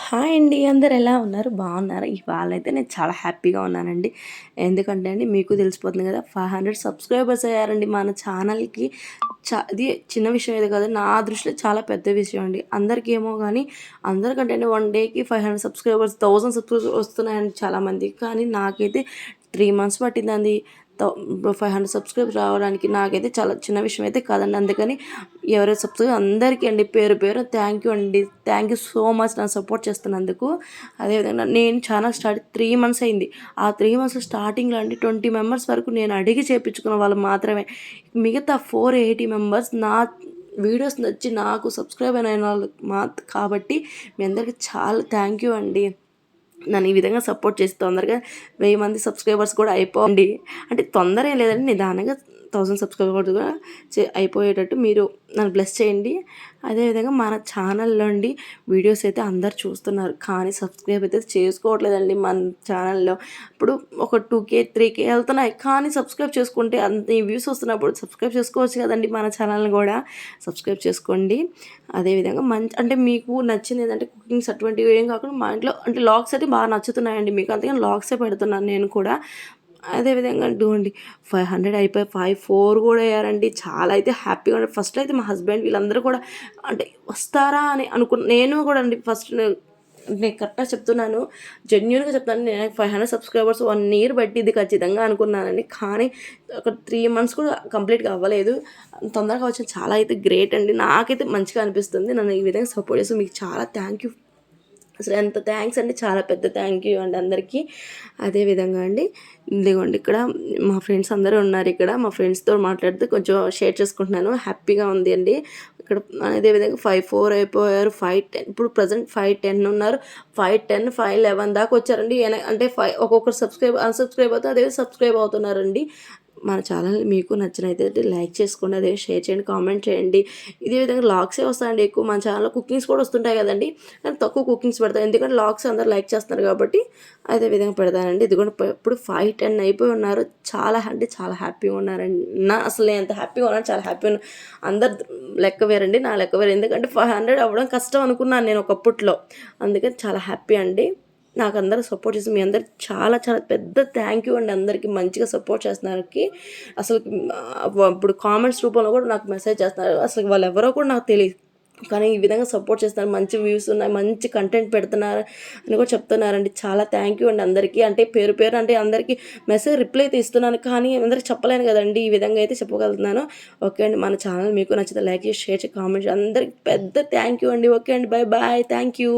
Hi అండి. అందరూ ఎలా ఉన్నారు? బాగున్నారా? ఇవాళైతే నేను చాలా హ్యాపీగా ఉన్నానండి. ఎందుకంటే అండి మీకు తెలిసిపోతుంది కదా! 500 సబ్స్క్రైబర్స్ అయ్యారండి మన ఛానల్‌కి. ఇది చిన్న విషయం ఏది కాదు. నా దృష్టిలో చాలా పెద్ద విషయం అండి. అందరికీ ఏమో గానీ అందరికంటే అండి వన్ డేకి 500 సబ్స్క్రైబర్స్, 1000 సబ్స్క్రైబర్స్ వస్తున్నాయండి చాలామందికి. కానీ నాకైతే 3 మంత్స్ పట్టిందండి. థౌ 500 సబ్స్క్రైబర్స్ రావడానికి. నాకైతే చాలా చిన్న విషయం అయితే కాదండి. అందుకని ఎవరైతే సబ్స్క్రైబ్ అందరికీ అండి పేరు పేరు థ్యాంక్ యూ అండి. థ్యాంక్ యూ సో మచ్ నన్ను సపోర్ట్ చేస్తున్నందుకు. అదేవిధంగా నేను ఛానల్ స్టార్ట్ 3 మంత్స్ అయింది. ఆ 3 మంత్స్‌లో స్టార్టింగ్‌లో అండి 20 మెంబర్స్ వరకు నేను అడిగి చేపించుకున్న వాళ్ళు మాత్రమే. మిగతా 480 మెంబర్స్ నా వీడియోస్ నచ్చి నాకు సబ్స్క్రైబ్ అయిన వాళ్ళు కాబట్టి మీ అందరికీ చాలా థ్యాంక్ యూ అండి. నన్ను ఈ విధంగా సపోర్ట్ చేసి తొందరగా 1000 మంది సబ్స్క్రైబర్స్ కూడా అయిపోండి. అంటే తొందర ఏం లేదండి, నిదానంగా 1000 సబ్స్క్రైబర్స్ కూడా అయిపోయేటట్టు మీరు నన్ను బ్లెస్ చేయండి. అదేవిధంగా మన ఛానల్లో అండి వీడియోస్ అయితే అందరు చూస్తున్నారు, కానీ సబ్స్క్రైబ్ అయితే చేసుకోవట్లేదండి మన ఛానల్లో. ఇప్పుడు ఒక 2K 3K వెళ్తున్నాయి, కానీ సబ్స్క్రైబ్ చేసుకుంటే అంత వ్యూస్ వస్తున్నప్పుడు సబ్స్క్రైబ్ చేసుకోవచ్చు కదండి. మన ఛానల్ని కూడా సబ్స్క్రైబ్ చేసుకోండి. అదేవిధంగా అంటే మీకు నచ్చింది ఏంటంటే కుకింగ్స్ అటువంటివి ఏం కాకుండా మా ఇంట్లో అంటే లాగ్స్ అయితే బాగా నచ్చుతున్నాయండి మీకు, అందుకని లాగ్సే పెడుతున్నాను నేను కూడా. అదేవిధంగా ఇదిగోండి 500 అయిపోయి 4 కూడా అయ్యారండి. చాలా అయితే హ్యాపీగా ఉండే. ఫస్ట్‌లో అయితే మా హస్బెండ్ వీళ్ళందరూ కూడా అంటే వస్తారా అని నేను కూడా అండి ఫస్ట్ నేను కరెక్ట్‌గా చెప్తున్నాను. జెన్యూన్‌గా చెప్తాను. నేను 500 సబ్స్క్రైబర్స్ 1 ఇయర్ పట్టిద్ది ఖచ్చితంగా అనుకున్నానండి. కానీ ఒక 3 మంత్స్ కూడా కంప్లీట్‌గా అవ్వలేదు. తొందరగా వచ్చింది. చాలా అయితే గ్రేట్ అండి. నాకైతే మంచిగా అనిపిస్తుంది. నన్ను ఈ విధంగా సపోర్ట్ చేసి మీకు చాలా థ్యాంక్ యూ. అసలు ఎంత థ్యాంక్స్ అండి, చాలా పెద్ద థ్యాంక్ యూ అండి అందరికీ. అదేవిధంగా అండి ఇదిగోండి ఇక్కడ మా ఫ్రెండ్స్ అందరూ ఉన్నారు. ఇక్కడ మా ఫ్రెండ్స్తో మాట్లాడితే కొంచెం షేర్ చేసుకుంటున్నాను. హ్యాపీగా ఉంది అండి. ఇక్కడ అదేవిధంగా 5-4 అయిపోయారు. 5-10 ఇప్పుడు ప్రజెంట్ 5-10 ఉన్నారు. 5-10, 5-11 దాకా వచ్చారండి. అంటే ఒక్కొక్కరు అన్సబ్స్క్రైబ్ అవుతారు, అదే సబ్స్క్రైబ్ అవుతున్నారండి. మన ఛానల్ మీకు నచ్చినైతే లైక్ చేసుకోండి, అదే షేర్ చేయండి, కామెంట్ చేయండి. ఇదే విధంగా లాగ్సే వస్తాయండి ఎక్కువ. మన ఛానల్లో కుకింగ్స్ కూడా వస్తుంటాయి కదండి, కానీ తక్కువ కుకింగ్స్ పెడతాను ఎందుకంటే లాగ్స్ అందరూ లైక్ చేస్తున్నారు కాబట్టి అదే విధంగా పెడతానండి. ఇది కూడా ఇప్పుడు 5-10 అయిపోయి ఉన్నారు. చాలా అంటే చాలా హ్యాపీగా ఉన్నారండి. అసలు నేను ఎంత హ్యాపీగా ఉన్నాను, చాలా హ్యాపీగా ఉన్నాను. అందరు లెక్క వేరండి, నా లెక్క వేరు. ఎందుకంటే 500 అవ్వడం కష్టం అనుకున్నాను నేను ఒకప్పట్లో. అందుకని చాలా హ్యాపీ అండి. నాకు అందరూ సపోర్ట్ చేసి మీ అందరికి చాలా చాలా పెద్ద థ్యాంక్ యూ అండి. అందరికీ మంచిగా సపోర్ట్ చేస్తున్నారుకి. అసలు ఇప్పుడు కామెంట్స్ రూపంలో కూడా నాకు మెసేజ్ చేస్తున్నారు. అసలు వాళ్ళు ఎవరో కూడా నాకు తెలియదు, కానీ ఈ విధంగా సపోర్ట్ చేస్తున్నారు. మంచి వ్యూస్ ఉన్నాయి, మంచి కంటెంట్ పెడుతున్నారు అని కూడా చెప్తున్నారండి. చాలా థ్యాంక్ యూ అండి అందరికీ. అంటే పేరు పేరు అంటే అందరికీ మెసేజ్ రిప్లై అయితే ఇస్తున్నాను, కానీ అందరికి చెప్పలేను కదండి. ఈ విధంగా అయితే చెప్పగలుగుతున్నాను. ఓకే అండి, మన ఛానల్ మీకు నచ్చితే లైక్ చేసి షేర్ చేసి కామెంట్ చేసి అందరికి పెద్ద థ్యాంక్ యూ అండి. ఓకే అండి, బాయ్ బాయ్, థ్యాంక్ యూ.